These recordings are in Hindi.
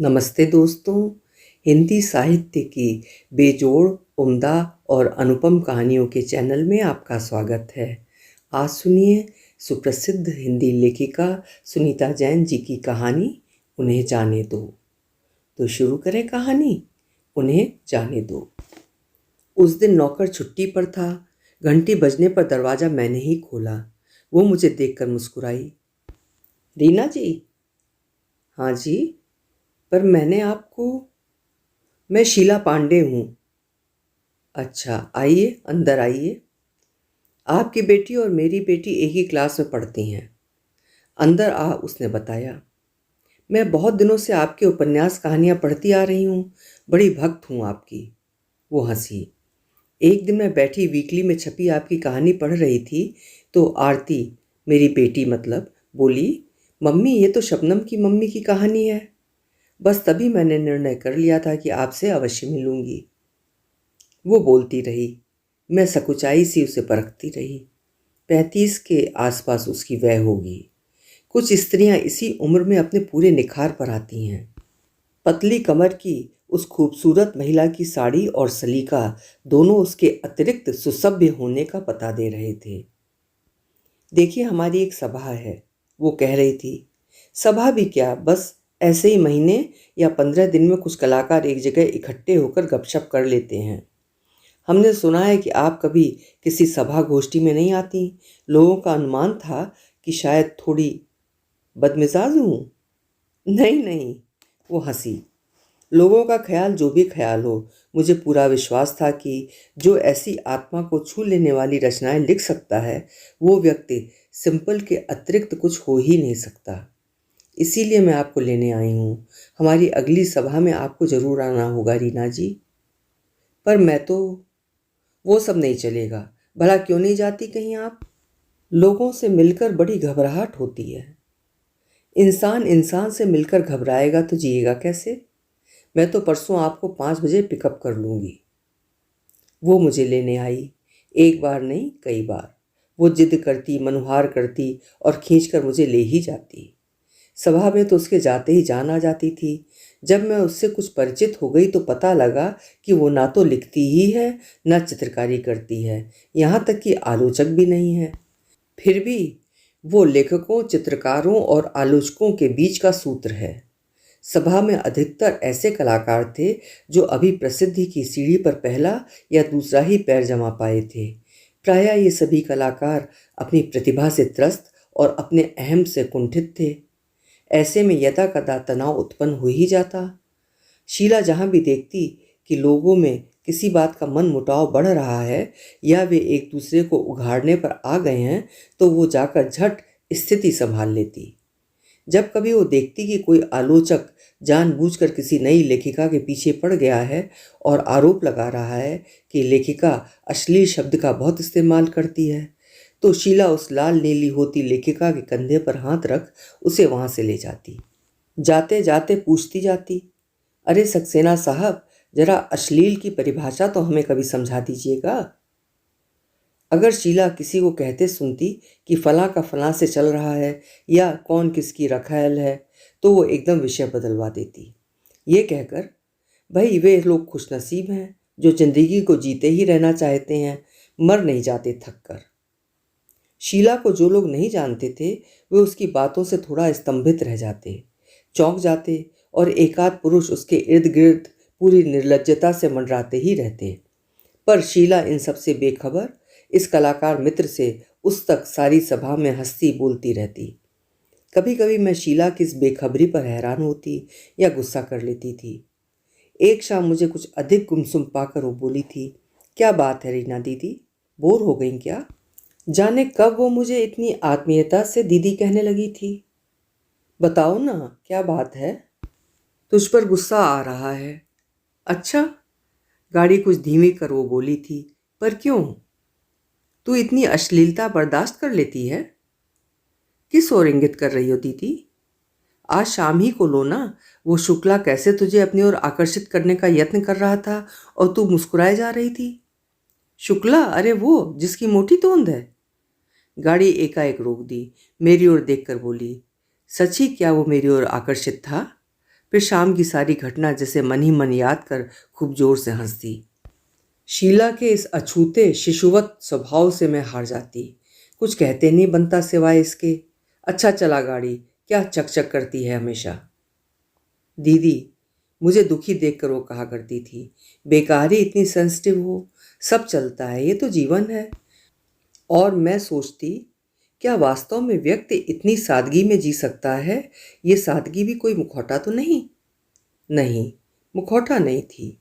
नमस्ते दोस्तों। हिंदी साहित्य की बेजोड़, उम्दा और अनुपम कहानियों के चैनल में आपका स्वागत है। आज सुनिए सुप्रसिद्ध हिंदी लेखिका सुनीता जैन जी की कहानी उन्हें जाने दो। तो शुरू करें कहानी, उन्हें जाने दो। उस दिन नौकर छुट्टी पर था। घंटी बजने पर दरवाज़ा मैंने ही खोला। वो मुझे देखकर मुस्कुराई। रीना जी? हाँ जी, पर मैं शीला पांडे हूँ। अच्छा, आइए, अंदर आइए। आपकी बेटी और मेरी बेटी एक ही क्लास में पढ़ती हैं। अंदर आ, उसने बताया। मैं बहुत दिनों से आपके उपन्यास कहानियाँ पढ़ती आ रही हूँ। बड़ी भक्त हूँ आपकी। वो हंसी। एक दिन मैं बैठी वीकली में छपी आपकी कहानी पढ़ रही थी तो आरती, मेरी बेटी मतलब, बोली, मम्मी ये तो शबनम की मम्मी की कहानी है। बस तभी मैंने निर्णय कर लिया था कि आपसे अवश्य मिलूंगी। वो बोलती रही। मैं सकुचाई सी उसे परखती रही। 35 के आसपास उसकी वय होगी। कुछ स्त्रियां इसी उम्र में अपने पूरे निखार पर आती हैं। पतली कमर की उस खूबसूरत महिला की साड़ी और सलीका दोनों उसके अतिरिक्त सुसभ्य होने का पता दे रहे थे। देखिए, हमारी एक सभा है, वो कह रही थी। सभा भी क्या, बस ऐसे ही महीने या 15 दिन में कुछ कलाकार एक जगह इकट्ठे होकर गपशप कर लेते हैं। हमने सुना है कि आप कभी किसी सभा गोष्ठी में नहीं आती। लोगों का अनुमान था कि शायद थोड़ी बदमिजाज हूँ। नहीं नहीं, वो हंसी। लोगों का ख्याल जो भी ख्याल हो, मुझे पूरा विश्वास था कि जो ऐसी आत्मा को छू लेने वाली रचनाएं लिख सकता है वो व्यक्ति सिंपल के अतिरिक्त कुछ हो ही नहीं सकता। इसीलिए मैं आपको लेने आई हूँ। हमारी अगली सभा में आपको जरूर आना होगा रीना जी। पर मैं तो, वो सब नहीं चलेगा। भला क्यों नहीं जाती कहीं आप? लोगों से मिलकर बड़ी घबराहट होती है। इंसान इंसान से मिलकर घबराएगा तो जिएगा कैसे? मैं तो परसों आपको 5 बजे पिकअप कर लूँगी। वो मुझे लेने आई। एक बार नहीं, कई बार। वो जिद करती, मनुहार करती और खींचकर मुझे ले ही जाती। सभा में तो उसके जाते ही जान आ जाती थी। जब मैं उससे कुछ परिचित हो गई तो पता लगा कि वो ना तो लिखती ही है, ना चित्रकारी करती है, यहाँ तक कि आलोचक भी नहीं है। फिर भी वो लेखकों, चित्रकारों और आलोचकों के बीच का सूत्र है। सभा में अधिकतर ऐसे कलाकार थे जो अभी प्रसिद्धि की सीढ़ी पर पहला या दूसरा ही पैर जमा पाए थे। प्रायः ये सभी कलाकार अपनी प्रतिभा से त्रस्त और अपने अहम से कुंठित थे। ऐसे में यदा कदा तनाव उत्पन्न हो ही जाता। शीला जहाँ भी देखती कि लोगों में किसी बात का मन मुटाव बढ़ रहा है या वे एक दूसरे को उघाड़ने पर आ गए हैं तो वो जाकर झट स्थिति संभाल लेती। जब कभी वो देखती कि कोई आलोचक जानबूझकर किसी नई लेखिका के पीछे पड़ गया है और आरोप लगा रहा है कि लेखिका अश्लील शब्द का बहुत इस्तेमाल करती है, तो शीला उस लाल नीली होती लेखिका के कंधे पर हाथ रख उसे वहां से ले जाती। जाते जाते पूछती जाती, अरे सक्सेना साहब, जरा अश्लील की परिभाषा तो हमें कभी समझा दीजिएगा। अगर शीला किसी को कहते सुनती कि फलां का फलां से चल रहा है या कौन किसकी रखैल है तो वो एकदम विषय बदलवा देती, ये कहकर, भाई वे लोग खुशनसीब हैं जो जिंदगी को जीते ही रहना चाहते हैं, मर नहीं जाते थक कर। शीला को जो लोग नहीं जानते थे वे उसकी बातों से थोड़ा स्तंभित रह जाते, चौंक जाते और एकाध पुरुष उसके इर्द गिर्द पूरी निर्लज्जता से मंडराते ही रहते। पर शीला इन सब से बेखबर इस कलाकार मित्र से उस तक सारी सभा में हंसती बोलती रहती। कभी कभी मैं शीला की इस बेखबरी पर हैरान होती या गुस्सा कर लेती थी। एक शाम मुझे कुछ अधिक गुमसुम पाकर वो बोली थी, क्या बात है रीना दीदी, बोर हो गई क्या? जाने कब वो मुझे इतनी आत्मीयता से दीदी कहने लगी थी। बताओ ना, क्या बात है? तुझ पर गुस्सा आ रहा है। अच्छा, गाड़ी कुछ धीमी कर वो बोली थी, पर क्यों? तू इतनी अश्लीलता बर्दाश्त कर लेती है? किस ओर इंगित कर रही हो दीदी? आज शाम ही को लो ना। वो शुक्ला कैसे तुझे अपनी ओर आकर्षित करने का यत्न कर रहा था और तू मुस्कुराए जा रही थी। शुक्ला? अरे वो जिसकी मोटी तोंद है। गाड़ी एकाएक रोक दी। मेरी ओर देखकर बोली, सच ही क्या वो मेरी ओर आकर्षित था? फिर शाम की सारी घटना जैसे मन ही मन याद कर खूब जोर से हंसती। शीला के इस अछूते शिशुवत स्वभाव से मैं हार जाती। कुछ कहते नहीं बनता सिवाय इसके, अच्छा चला गाड़ी, क्या चकचक करती है हमेशा। दीदी, मुझे दुखी देखकर वो कहा करती थी, बेकार ही इतनी सेंसिटिव हो, सब चलता है, ये तो जीवन है। और मैं सोचती, क्या वास्तव में व्यक्ति इतनी सादगी में जी सकता है? ये सादगी भी कोई मुखौटा तो नहीं? नहीं, मुखौटा नहीं थी।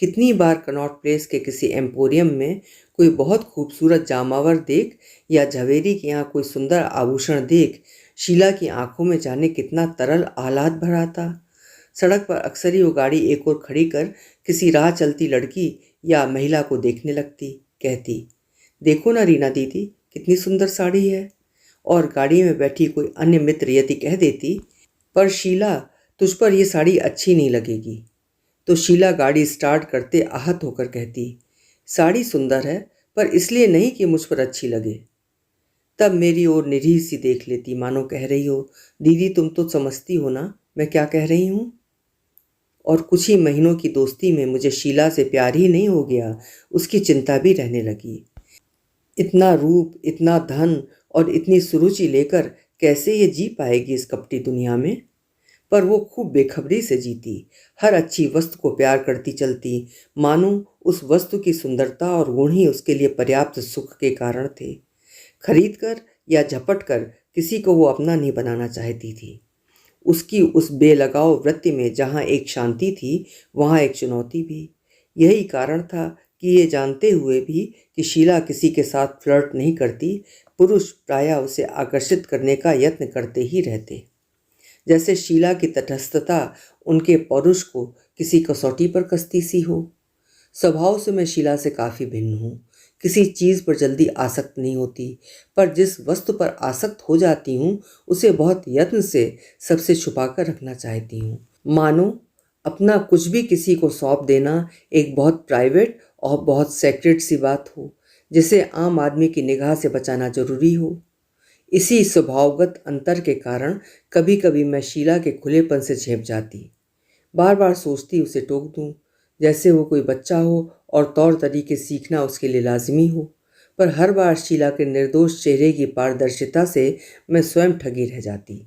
कितनी बार कनॉट प्लेस के किसी एम्पोरियम में कोई बहुत खूबसूरत जामावर देख या झवेरी के यहाँ कोई सुंदर आभूषण देख शीला की आंखों में जाने कितना तरल आह्लाद भरा था। सड़क पर अक्सर ही वो गाड़ी एक और खड़ी कर किसी राह चलती लड़की या महिला को देखने लगती, कहती, देखो ना रीना दीदी, कितनी सुंदर साड़ी है। और गाड़ी में बैठी कोई अन्य मित्र यदि कह देती, पर शीला, तुझ पर यह साड़ी अच्छी नहीं लगेगी, तो शीला गाड़ी स्टार्ट करते आहत होकर कहती, साड़ी सुंदर है, पर इसलिए नहीं कि मुझ पर अच्छी लगे। तब मेरी ओर निरीह सी देख लेती, मानो कह रही हो, दीदी तुम तो समझती हो ना मैं क्या कह रही हूँ। और कुछ ही महीनों की दोस्ती में मुझे शीला से प्यार ही नहीं हो गया, उसकी चिंता भी रहने लगी। इतना रूप, इतना धन और इतनी सुरुचि लेकर कैसे ये जी पाएगी इस कपटी दुनिया में? पर वो खूब बेखबरी से जीती, हर अच्छी वस्तु को प्यार करती चलती, मानो उस वस्तु की सुंदरता और गुण ही उसके लिए पर्याप्त सुख के कारण थे। खरीद कर या झपट कर किसी को वो अपना नहीं बनाना चाहती थी। उसकी उस बेलगाव वृत्ति में जहाँ एक शांति थी, वहाँ एक चुनौती भी। यही कारण था कि ये जानते हुए भी कि शीला किसी के साथ फ्लर्ट नहीं करती, पुरुष प्रायः उसे आकर्षित करने का यत्न करते ही रहते। जैसे शीला की तटस्थता उनके पौरुष को किसी कसौटी पर कसती सी हो। स्वभाव से मैं शीला से काफ़ी भिन्न हूँ। किसी चीज़ पर जल्दी आसक्त नहीं होती, पर जिस वस्तु पर आसक्त हो जाती हूँ उसे बहुत यत्न से सबसे छुपा कर रखना चाहती हूँ, मानो अपना कुछ भी किसी को सौंप देना एक बहुत प्राइवेट और बहुत सेक्रेट सी बात हो, जिसे आम आदमी की निगाह से बचाना जरूरी हो। इसी स्वभावगत अंतर के कारण कभी कभी मैं शीला के खुलेपन से झेप जाती, बार बार सोचती उसे टोक दूं, जैसे वो कोई बच्चा हो और तौर तरीके सीखना उसके लिए लाजिमी हो। पर हर बार शीला के निर्दोष चेहरे की पारदर्शिता से मैं स्वयं ठगी रह जाती।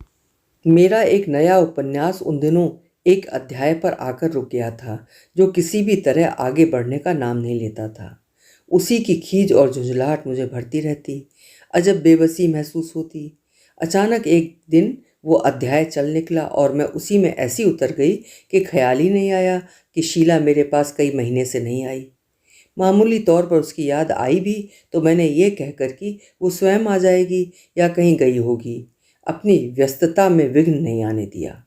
मेरा एक नया उपन्यास उन दिनों एक अध्याय पर आकर रुक गया था, जो किसी भी तरह आगे बढ़ने का नाम नहीं लेता था। उसी की खीज और झुंझलाहट मुझे भरती रहती, अजब बेबसी महसूस होती। अचानक एक दिन वो अध्याय चल निकला और मैं उसी में ऐसी उतर गई कि ख्याल ही नहीं आया कि शीला मेरे पास कई महीने से नहीं आई। मामूली तौर पर उसकी याद आई भी तो मैंने ये कहकर कि वो स्वयं आ जाएगी या कहीं गई होगी, अपनी व्यस्तता में विघ्न नहीं आने दिया।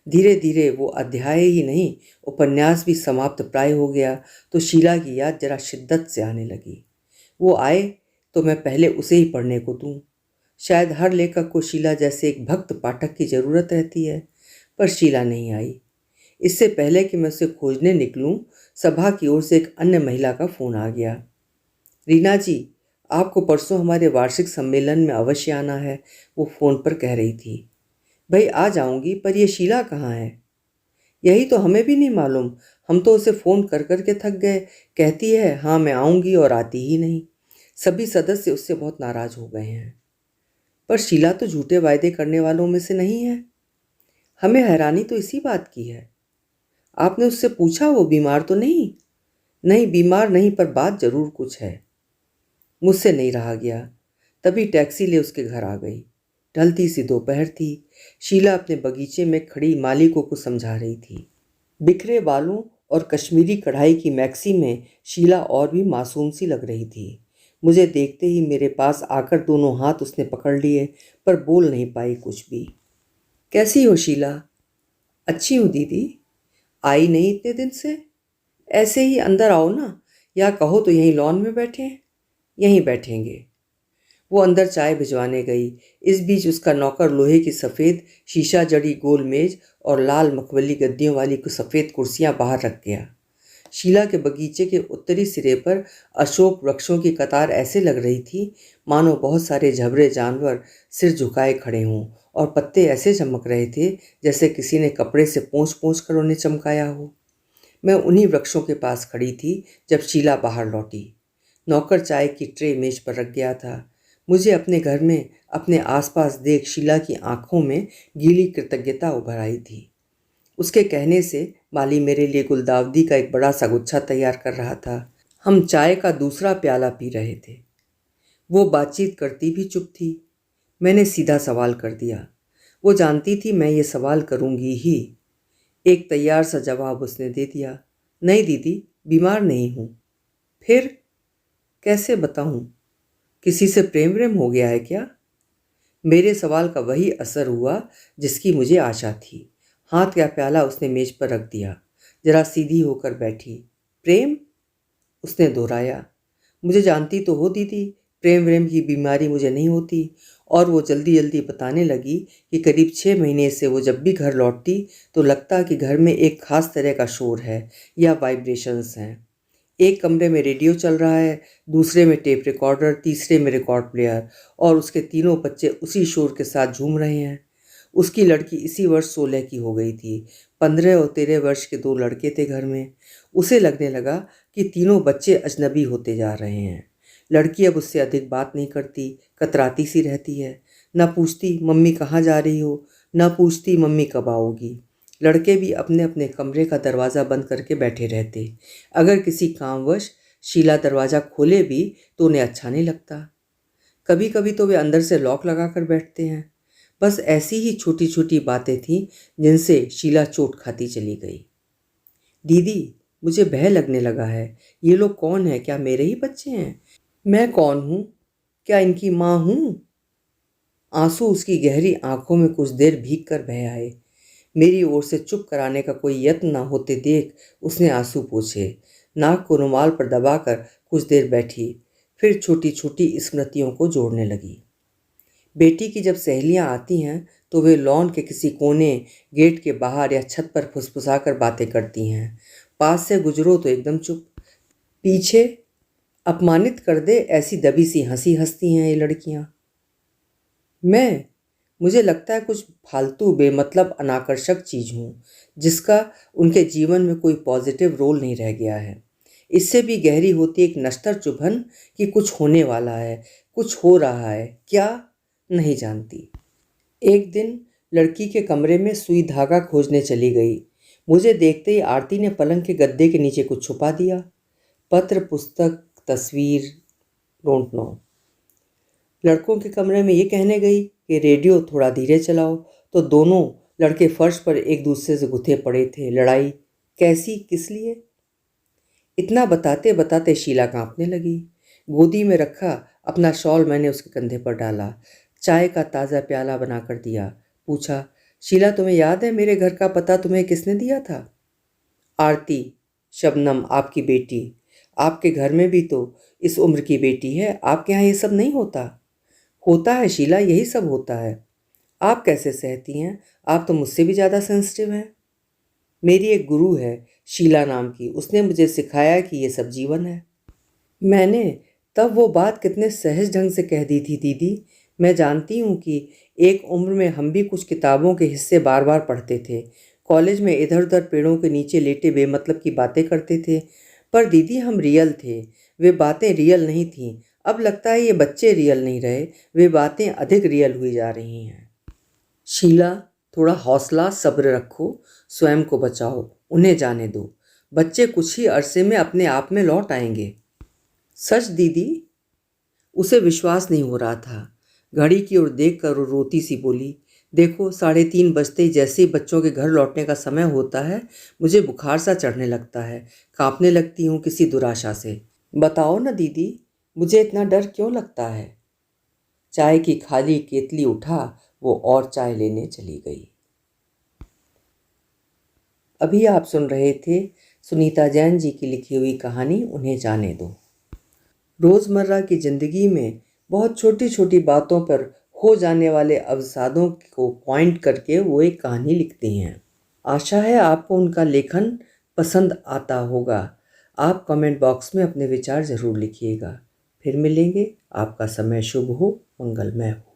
धीरे धीरे वो अध्याय ही नहीं, उपन्यास भी समाप्त प्राय हो गया तो शीला की याद जरा शिद्दत से आने लगी। वो आए तो मैं पहले उसे ही पढ़ने को दूं। शायद हर लेखक को शीला जैसे एक भक्त पाठक की ज़रूरत रहती है, पर शीला नहीं आई। इससे पहले कि मैं उसे खोजने निकलूं, सभा की ओर से एक अन्य महिला का फ़ोन आ गया। रीना जी, आपको परसों हमारे वार्षिक सम्मेलन में अवश्य आना है, वो फ़ोन पर कह रही थी। भाई आ जाऊंगी, पर यह शीला कहाँ है? यही तो हमें भी नहीं मालूम, हम तो उसे फ़ोन कर कर के थक गए। कहती है हाँ मैं आऊँगी और आती ही नहीं। सभी सदस्य उससे बहुत नाराज़ हो गए हैं। पर शीला तो झूठे वायदे करने वालों में से नहीं है। हमें हैरानी तो इसी बात की है। आपने उससे पूछा वो बीमार तो नहीं? नहीं, बीमार नहीं, पर बात ज़रूर कुछ है। मुझसे नहीं रहा गया, तभी टैक्सी ले उसके घर आ गई। ढलती सी दोपहर थी। शीला अपने बगीचे में खड़ी माली को कुछ समझा रही थी। बिखरे बालों और कश्मीरी कढ़ाई की मैक्सी में शीला और भी मासूम सी लग रही थी। मुझे देखते ही मेरे पास आकर दोनों हाथ उसने पकड़ लिए, पर बोल नहीं पाई कुछ भी। कैसी हो शीला? अच्छी हूँ दीदी। आई नहीं इतने दिन से? ऐसे ही अंदर आओ ना, या कहो तो यहीं लॉन में बैठें। यहीं बैठेंगे। वो अंदर चाय भिजवाने गई। इस बीच उसका नौकर लोहे की सफ़ेद शीशा जड़ी गोल मेज और लाल मखमली गद्दियों वाली कुछ सफ़ेद कुर्सियां बाहर रख गया। शीला के बगीचे के उत्तरी सिरे पर अशोक वृक्षों की कतार ऐसे लग रही थी मानो बहुत सारे झबरे जानवर सिर झुकाए खड़े हों और पत्ते ऐसे चमक रहे थे जैसे किसी ने कपड़े से पोंछ पोंछ कर उन्हें चमकाया हो। मैं उन्हीं वृक्षों के पास खड़ी थी जब शीला बाहर लौटी। नौकर चाय की ट्रे मेज पर रख गया था। मुझे अपने घर में अपने आसपास देख शीला की आंखों में गीली कृतज्ञता उभर आई थी। उसके कहने से माली मेरे लिए गुलदाउदी का एक बड़ा सा गुच्छा तैयार कर रहा था। हम चाय का दूसरा प्याला पी रहे थे। वो बातचीत करती भी चुप थी। मैंने सीधा सवाल कर दिया। वो जानती थी मैं ये सवाल करूँगी ही। एक तैयार सा जवाब उसने दे दिया, नहीं दीदी, बीमार नहीं हूँ। फिर कैसे बताऊँ, किसी से प्रेम व्रेम हो गया है क्या? मेरे सवाल का वही असर हुआ जिसकी मुझे आशा थी। हाथ का प्याला उसने मेज पर रख दिया। जरा सीधी होकर बैठी। प्रेम? उसने दोहराया। मुझे जानती तो हो दीदी, प्रेम व्रेम की बीमारी मुझे नहीं होती। और वो जल्दी जल्दी बताने लगी कि करीब 6 महीने से वो जब भी घर लौटती तो लगता कि घर में एक खास तरह का शोर है या वाइब्रेशंस हैं। एक कमरे में रेडियो चल रहा है, दूसरे में टेप रिकॉर्डर, तीसरे में रिकॉर्ड प्लेयर, और उसके तीनों बच्चे उसी शोर के साथ झूम रहे हैं। उसकी लड़की इसी वर्ष 16 की हो गई थी। 15 और 13 वर्ष के 2 लड़के थे घर में। उसे लगने लगा कि तीनों बच्चे अजनबी होते जा रहे हैं। लड़की अब उससे अधिक बात नहीं करती, कतराती सी रहती है। न पूछती मम्मी कहाँ जा रही हो, न पूछती मम्मी कब आओगी। लड़के भी अपने अपने कमरे का दरवाज़ा बंद करके बैठे रहते। अगर किसी कामवश शीला दरवाज़ा खोले भी तो उन्हें अच्छा नहीं लगता। कभी कभी तो वे अंदर से लॉक लगा कर बैठते हैं। बस ऐसी ही छोटी छोटी बातें थीं जिनसे शीला चोट खाती चली गई। दीदी, मुझे भय लगने लगा है। ये लोग कौन हैं? क्या मेरे ही बच्चे हैं? मैं कौन हूँ? क्या इनकी माँ हूँ? आंसू उसकी गहरी आंखों में कुछ देर भीग कर बह आए। मेरी ओर से चुप कराने का कोई यत्न न होते देख उसने आंसू पोंछे। नाक को रुमाल पर दबाकर कुछ देर बैठी, फिर छोटी छोटी स्मृतियों को जोड़ने लगी। बेटी की जब सहेलियां आती हैं तो वे लॉन के किसी कोने, गेट के बाहर या छत पर फुसफुसा कर बातें करती हैं। पास से गुजरो तो एकदम चुप। पीछे अपमानित कर दे ऐसी दबी सी हंसी हंसती हैं ये लड़कियां। मैं मुझे लगता है कुछ फालतू बेमतलब अनाकर्षक चीज़ हूँ जिसका उनके जीवन में कोई पॉजिटिव रोल नहीं रह गया है। इससे भी गहरी होती एक नश्तर चुभन कि कुछ होने वाला है, कुछ हो रहा है, क्या नहीं जानती। एक दिन लड़की के कमरे में सुई धागा खोजने चली गई। मुझे देखते ही आरती ने पलंग के गद्दे के नीचे कुछ छुपा दिया। पत्र, पुस्तक, तस्वीर, डोंट नो। लड़कों के कमरे में ये कहने गई कि रेडियो थोड़ा धीरे चलाओ, तो दोनों लड़के फर्श पर एक दूसरे से गुथे पड़े थे। लड़ाई कैसी, किस लिए? इतना बताते बताते शीला कांपने लगी। गोदी में रखा अपना शॉल मैंने उसके कंधे पर डाला। चाय का ताज़ा प्याला बनाकर दिया। पूछा, शीला तुम्हें याद है मेरे घर का पता तुम्हें किसने दिया था? आरती, शबनम, आपकी बेटी। आपके घर में भी तो इस उम्र की बेटी है, आपके यहाँ ये सब नहीं होता? होता है शीला, यही सब होता है। आप कैसे सहती हैं? आप तो मुझसे भी ज़्यादा सेंसिटिव हैं। मेरी एक गुरु है शीला नाम की, उसने मुझे सिखाया कि ये सब जीवन है। मैंने तब वो बात कितने सहज ढंग से कह दी थी दीदी। मैं जानती हूँ कि एक उम्र में हम भी कुछ किताबों के हिस्से बार बार पढ़ते थे, कॉलेज में इधर उधर पेड़ों के नीचे लेटे बेमतलब की बातें करते थे। पर दीदी हम रियल थे, वे बातें रियल नहीं थीं। अब लगता है ये बच्चे रियल नहीं रहे, वे बातें अधिक रियल हुई जा रही हैं। शीला, थोड़ा हौसला सब्र रखो, स्वयं को बचाओ, उन्हें जाने दो। बच्चे कुछ ही अरसे में अपने आप में लौट आएंगे। सच दीदी? उसे विश्वास नहीं हो रहा था। घड़ी की ओर देखकर वो रोती सी बोली, देखो 3:30 बजते ही जैसे ही बच्चों के घर लौटने का समय होता है मुझे बुखार सा चढ़ने लगता है, कांपने लगती हूँ किसी दुराशा से। बताओ ना दीदी, मुझे इतना डर क्यों लगता है? चाय की खाली केतली उठा वो और चाय लेने चली गई। अभी आप सुन रहे थे सुनीता जैन जी की लिखी हुई कहानी उन्हें जाने दो। रोज़मर्रा की ज़िंदगी में बहुत छोटी छोटी बातों पर हो जाने वाले अवसादों को पॉइंट करके वो एक कहानी लिखती हैं। आशा है आपको उनका लेखन पसंद आता होगा। आप कमेंट बॉक्स में अपने विचार ज़रूर लिखिएगा। फिर मिलेंगे। आपका समय शुभ हो, मंगलमय हो।